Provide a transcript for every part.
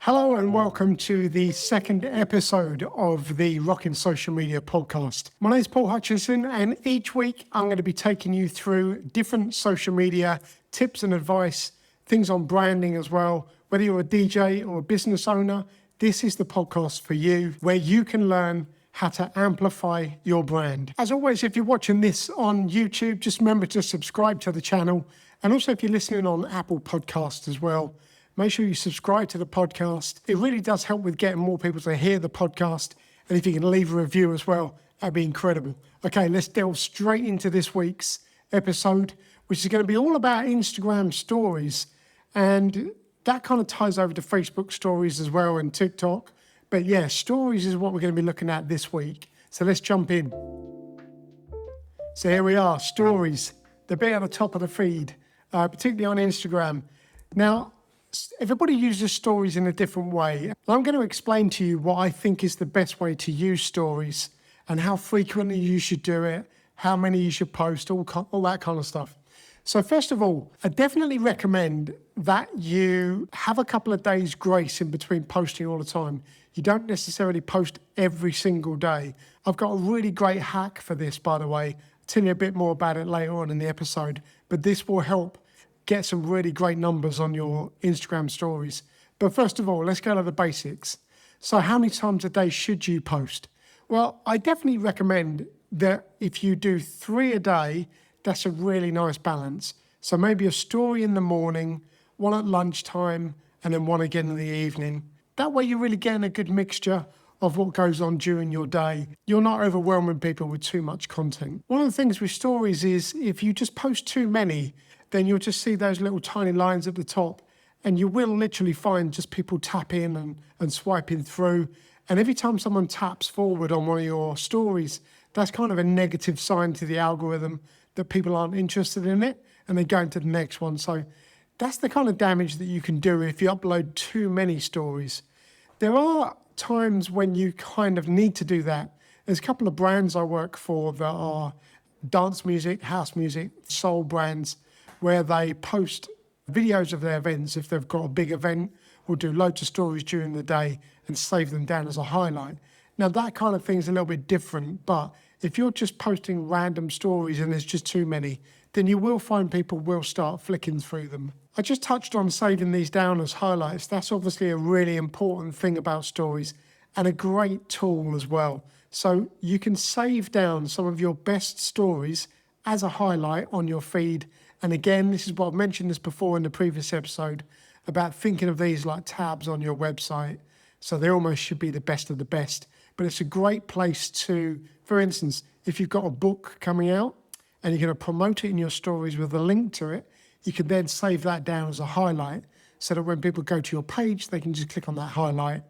Hello and welcome to the second episode of the Rockin' Social Media podcast. My name is Paul Hutchinson, and each week I'm going to be taking you through different social media tips and advice, things on branding as well. Whether you're a DJ or a business owner, this is the podcast for you, where you can learn how to amplify your brand. As always, if you're watching this on YouTube, just remember to subscribe to the channel. And also if you're listening on Apple Podcasts as well, make sure you subscribe to the podcast. It really does help with getting more people to hear the podcast. And if you can leave a review as well, that'd be incredible. Okay, let's delve straight into this week's episode, which is going to be all about Instagram stories. And that kind of ties over to Facebook stories as well and TikTok. But yeah, stories is what we're going to be looking at this week. So let's jump in. So here we are, stories. They're bit at the top of the feed, particularly on Instagram. Now, everybody uses stories in a different way. I'm going to explain to you what I think is the best way to use stories and how frequently you should do it, how many you should post, all that kind of stuff. So first of all, I definitely recommend that you have a couple of days grace in between posting all the time. You don't necessarily post every single day. I've got a really great hack for this, by the way. I'll tell you a bit more about it later on in the episode, but this will help get some really great numbers on your Instagram stories. But first of all, let's go to the basics. So how many times a day should you post? Well, I definitely recommend that if you do 3 a day, that's a really nice balance. So maybe a story in the morning, one at lunchtime, and then one again in the evening. That way you're really getting a good mixture of what goes on during your day. You're not overwhelming people with too much content. One of the things with stories is if you just post too many, then you'll just see those little tiny lines at the top, and you will literally find just people tapping and swiping through. And every time someone taps forward on one of your stories, that's kind of a negative sign to the algorithm that people aren't interested in it, and they go into the next one. So that's the kind of damage that you can do if you upload too many stories. There are times when you kind of need to do that. There's a couple of brands I work for that are dance music, house music, soul brands, where they post videos of their events. If they've got a big event, we'll do loads of stories during the day and save them down as a highlight. Now that kind of thing is a little bit different, but if you're just posting random stories and there's just too many, then you will find people will start flicking through them. I just touched on saving these down as highlights. That's obviously a really important thing about stories and a great tool as well. So you can save down some of your best stories as a highlight on your feed. And again, this is what I've mentioned this before in the previous episode about thinking of these like tabs on your website. So they almost should be the best of the best. But it's a great place to, for instance, if you've got a book coming out and you're going to promote it in your stories with a link to it, you can then save that down as a highlight so that when people go to your page, they can just click on that highlight,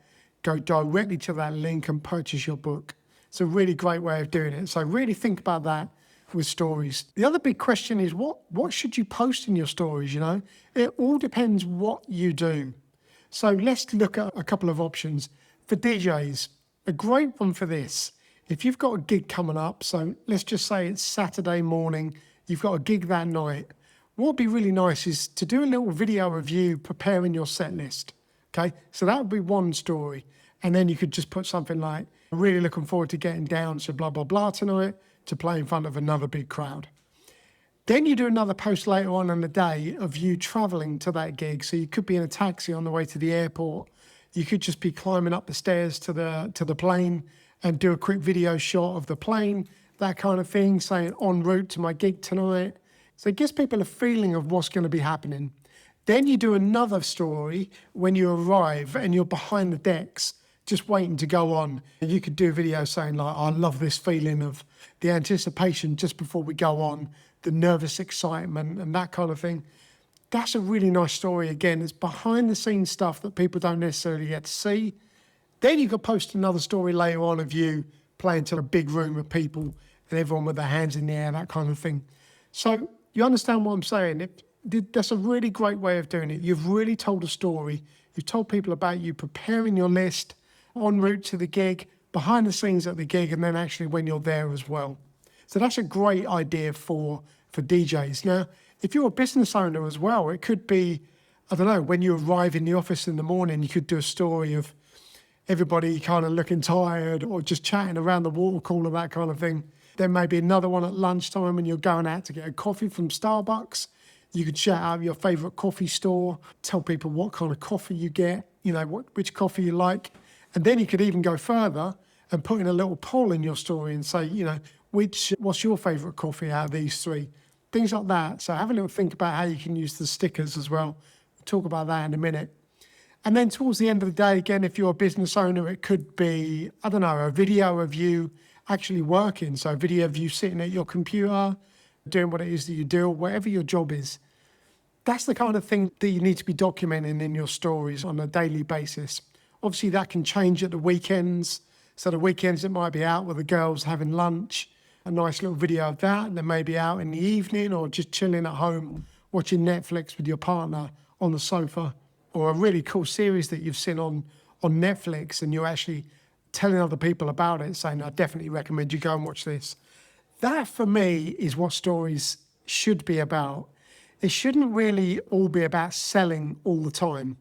go directly to that link and purchase your book. It's a really great way of doing it. So really think about that with stories. The other big question is what should you post in your stories, you know? It all depends what you do. So let's look at a couple of options. For DJs, a great one for this, if you've got a gig coming up, so let's just say it's Saturday morning, you've got a gig that night, what would be really nice is to do a little video of you preparing your set list, okay? So that would be one story. And then you could just put something like, really looking forward to getting down to blah, blah, blah tonight, to play in front of another big crowd. Then you do another post later on in the day of you traveling to that gig. So you could be in a taxi on the way to the airport. You could just be climbing up the stairs to the plane and do a quick video shot of the plane, that kind of thing, saying en route to my gig tonight. So it gives people a feeling of what's going to be happening. Then you do another story when you arrive and you're behind the decks, just waiting to go on. You could do a video saying like, I love this feeling of the anticipation just before we go on, the nervous excitement and that kind of thing. That's a really nice story. Again, it's behind the scenes stuff that people don't necessarily get to see. Then you could post another story later on of you playing to a big room of people and everyone with their hands in the air, that kind of thing. So you understand what I'm saying? That's a really great way of doing it. You've really told a story. You've told people about you preparing your list, en route to the gig, behind the scenes at the gig, and then actually when you're there as well. So that's a great idea for DJs. Now, if you're a business owner as well, it could be I don't know, when you arrive in the office in the morning, you could do a story of everybody kind of looking tired or just chatting around the water cooler, that kind of thing. There may be another one at lunchtime when you're going out to get a coffee from Starbucks. You could shout out your favorite coffee store, tell people what kind of coffee you get, which coffee you like. And then you could even go further and put in a little poll in your story and say, what's your favorite coffee out of these three? Things like that. So have a little think about how you can use the stickers as well. We'll talk about that in a minute. And then towards the end of the day, again, if you're a business owner, it could be, a video of you actually working. So a video of you sitting at your computer, doing what it is that you do, whatever your job is. That's the kind of thing that you need to be documenting in your stories on a daily basis. Obviously, that can change at the weekends. So the weekends, it might be out with the girls having lunch, a nice little video of that. And then maybe out in the evening or just chilling at home, watching Netflix with your partner on the sofa, or a really cool series that you've seen on Netflix and you're actually telling other people about it, saying, I definitely recommend you go and watch this. That, for me, is what stories should be about. It shouldn't really all be about selling all the time.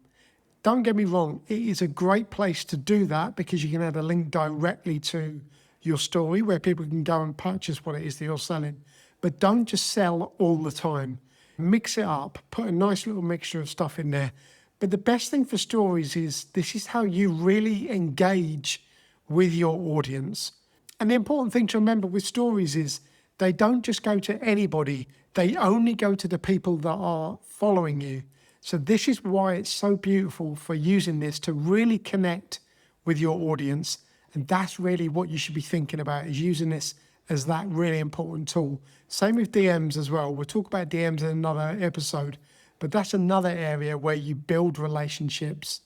Don't get me wrong, it is a great place to do that because you can add a link directly to your story where people can go and purchase what it is that you're selling. But don't just sell all the time. Mix it up, put a nice little mixture of stuff in there. But the best thing for stories is this is how you really engage with your audience. And the important thing to remember with stories is they don't just go to anybody. They only go to the people that are following you. So this is why it's so beautiful for using this to really connect with your audience. And that's really what you should be thinking about, is using this as that really important tool. Same with DMs as well. We'll talk about DMs in another episode, but that's another area where you build relationships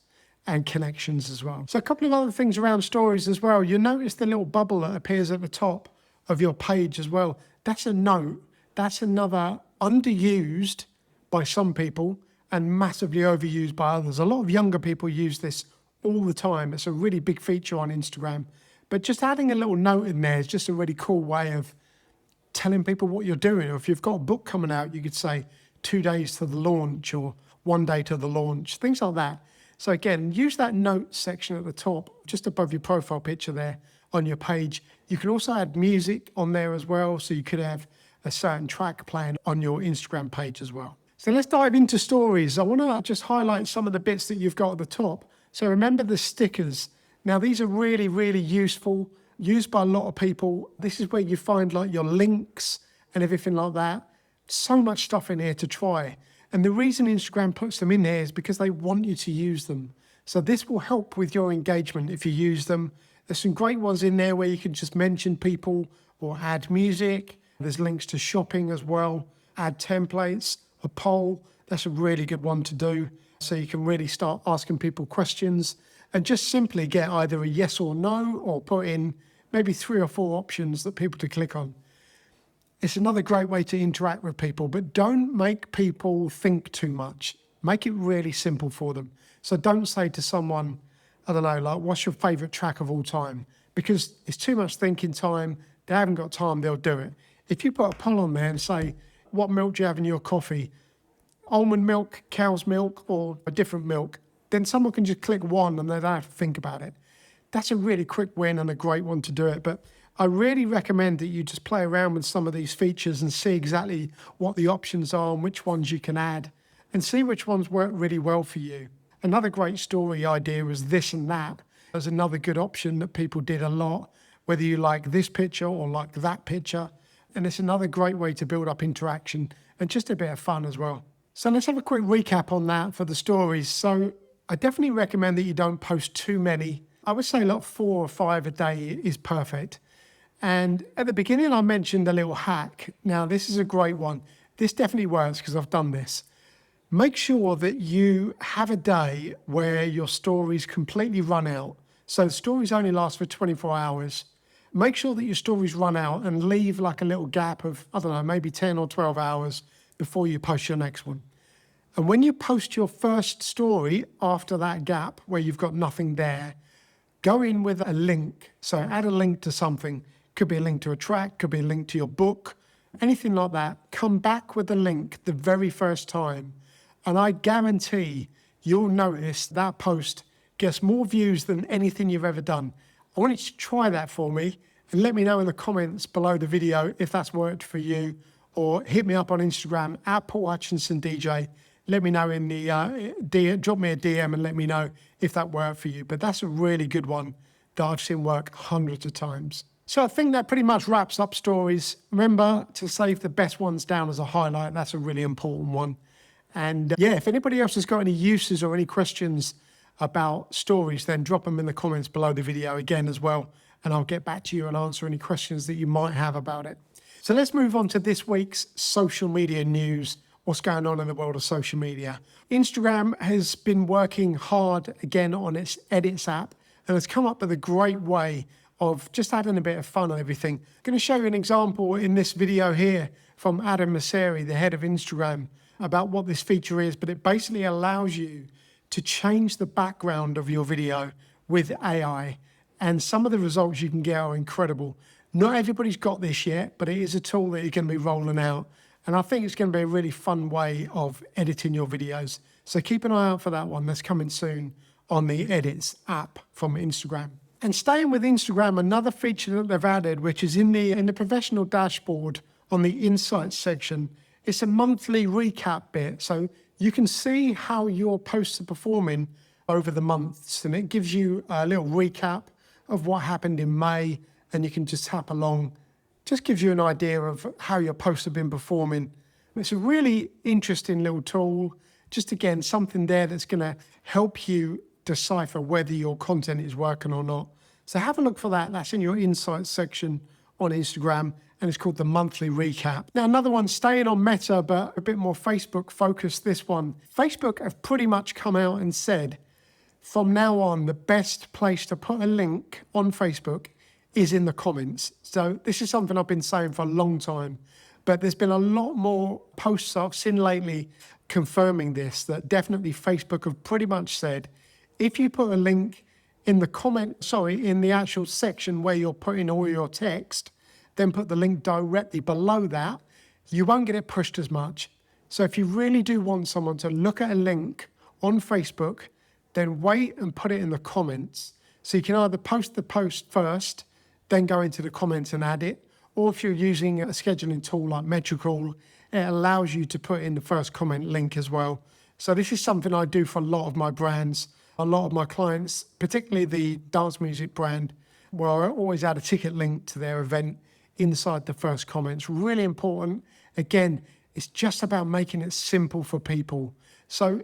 and connections as well. So a couple of other things around stories as well. You notice the little bubble that appears at the top of your page as well. That's a note. That's another underused by some people and massively overused by others. A lot of younger people use this all the time. It's a really big feature on Instagram. But just adding a little note in there is just a really cool way of telling people what you're doing. Or if you've got a book coming out, you could say 2 days to the launch or 1 day to the launch, things like that. So again, use that note section at the top, just above your profile picture there on your page. You can also add music on there as well. So you could have a certain track playing on your Instagram page as well. So let's dive into stories. I want to just highlight some of the bits that you've got at the top. So remember the stickers. Now, these are really, really useful, used by a lot of people. This is where you find like your links and everything like that. So much stuff in here to try. And the reason Instagram puts them in there is because they want you to use them. So this will help with your engagement if you use them. There's some great ones in there where you can just mention people or add music. There's links to shopping as well, add templates, a poll. That's a really good one to do. So you can really start asking people questions and just simply get either a yes or no, or put in maybe 3 or 4 options that people to click on. It's another great way to interact with people, but don't make people think too much. Make it really simple for them. So don't say to someone, I don't know, like, what's your favorite track of all time? Because it's too much thinking time. They haven't got time, they'll do it. If you put a poll on there and say, what milk do you have in your coffee? Almond milk, cow's milk, or a different milk, then someone can just click one and they don't have to think about it. That's a really quick win and a great one to do it. But I really recommend that you just play around with some of these features and see exactly what the options are and which ones you can add and see which ones work really well for you. Another great story idea was this and that. There's another good option that people did a lot, whether you like this picture or like that picture. And it's another great way to build up interaction and just a bit of fun as well. So let's have a quick recap on that for the stories. So I definitely recommend that you don't post too many. I would say like 4 or 5 a day is perfect. And at the beginning, I mentioned a little hack. Now, this is a great one. This definitely works because I've done this. Make sure that you have a day where your stories completely run out. So the stories only last for 24 hours. Make sure that your stories run out and leave like a little gap of, I don't know, maybe 10 or 12 hours before you post your next one. And when you post your first story after that gap where you've got nothing there, go in with a link. So add a link to something. Could be a link to a track, could be a link to your book, anything like that. Come back with a link the very first time And I guarantee you'll notice that post gets more views than anything you've ever done. I want you to try that for me and let me know in the comments below the video if that's worked for you, or hit me up on Instagram at Paul Hutchinson DJ. Let me know in the drop me a DM and let me know if that worked for you. But that's a really good one that I've seen work hundreds of times. So I think that pretty much wraps up stories. Remember to save the best ones down as a highlight. That's a really important one. And yeah, if anybody else has got any uses or any questions about stories, then drop them in the comments below the video again as well. And I'll get back to you and answer any questions that you might have about it. So let's move on to this week's social media news. What's going on in the world of social media? Instagram has been working hard again on its Edits app and has come up with a great way of just adding a bit of fun and everything. I'm going to show you an example in this video here from Adam Mosseri, the head of Instagram, about what this feature is, but it basically allows you to change the background of your video with AI, and some of the results you can get are incredible. Not everybody's got this yet, but it is a tool that you're going to be rolling out, and I think it's going to be a really fun way of editing your videos. So keep an eye out for that one. That's coming soon on the Edits app from Instagram. And staying with Instagram, another feature that they've added, which is in the professional dashboard on the Insights section, it's a monthly recap bit. So you can see how your posts are performing over the months, and it gives you a little recap of what happened in May, and you can just tap along. Just gives you an idea of how your posts have been performing. It's a really interesting little tool. Just again, something there that's going to help you decipher whether your content is working or not. So have a look for that. That's in your Insights section on Instagram, and it's called the monthly recap. Now, another one, staying on Meta, but a bit more Facebook focused, this one. Facebook have pretty much come out and said, from now on, the best place to put a link on Facebook is in the comments. So this is something I've been saying for a long time, but there's been a lot more posts I've seen lately confirming this, that definitely Facebook have pretty much said, if you put a link in the in the actual section where you're putting all your text, then put the link directly below that, you won't get it pushed as much. So if you really do want someone to look at a link on Facebook, then wait and put it in the comments. So you can either post the post first, then go into the comments and add it, or if you're using a scheduling tool like Metrical, it allows you to put in the first comment link as well. So this is something I do for a lot of my brands, a lot of my clients, particularly the dance music brand, where I always add a ticket link to their event inside the first comments. Really important. Again, it's just about making it simple for people. So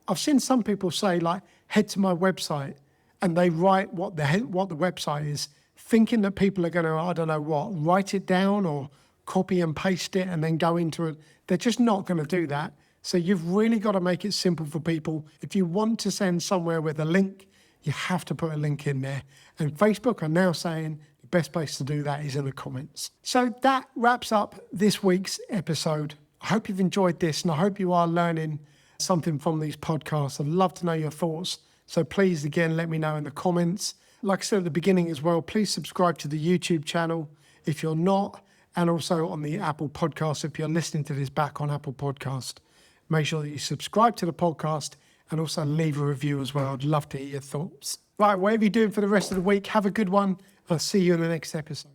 I've seen some people say, like, head to my website, and they write what the website is, thinking that people are going to, I don't know what, write it down or copy and paste it and then go into it. They're just not going to do that. So you've really got to make it simple for people. If you want to send somewhere with a link, you have to put a link in there. And Facebook are now saying the best place to do that is in the comments. So that wraps up this week's episode. I hope you've enjoyed this, and I hope you are learning something from these podcasts. I'd love to know your thoughts. So please, again, let me know in the comments. Like I said at the beginning as well, please subscribe to the YouTube channel if you're not, and also on the Apple Podcast if you're listening to this back on Apple Podcast. Make sure that you subscribe to the podcast and also leave a review as well. I'd love to hear your thoughts. Right, whatever you're doing for the rest of the week, have a good one. I'll see you in the next episode.